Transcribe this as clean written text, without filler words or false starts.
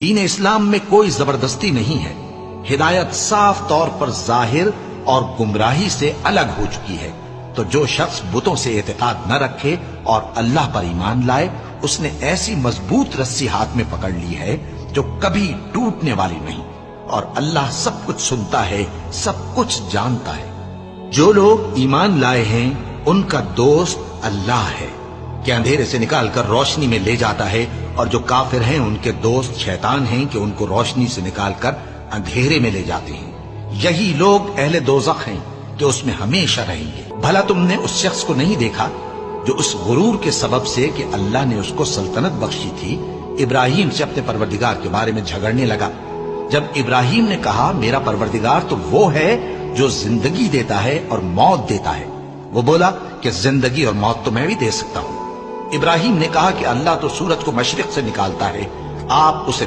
دین اسلام میں کوئی زبردستی نہیں ہے، ہدایت صاف طور پر ظاہر اور گمراہی سے الگ ہو چکی ہے۔ تو جو شخص بتوں سے اعتقاد نہ رکھے اور اللہ پر ایمان لائے، اس نے ایسی مضبوط رسی ہاتھ میں پکڑ لی ہے جو کبھی ٹوٹنے والی نہیں، اور اللہ سب کچھ سنتا ہے، سب کچھ جانتا ہے۔ جو لوگ ایمان لائے ہیں ان کا دوست اللہ ہے کہ اندھیرے سے نکال کر روشنی میں لے جاتا ہے، اور جو کافر ہیں ان کے دوست شیطان ہیں کہ ان کو روشنی سے نکال کر اندھیرے میں لے جاتے ہیں۔ یہی لوگ اہل دوزخ ہیں کہ اس میں ہمیشہ رہیں گے۔ بھلا تم نے اس شخص کو نہیں دیکھا جو اس غرور کے سبب سے کہ اللہ نے اس کو سلطنت بخشی تھی، ابراہیم سے اپنے پروردگار کے بارے میں جھگڑنے لگا؟ جب ابراہیم نے کہا میرا پروردگار تو وہ ہے جو زندگی دیتا ہے اور موت دیتا ہے، وہ بولا کہ زندگی اور موت تو میں بھی دے سکتا ہوں۔ ابراہیم نے کہا کہ اللہ تو سورج کو مشرق سے نکالتا ہے، آپ اسے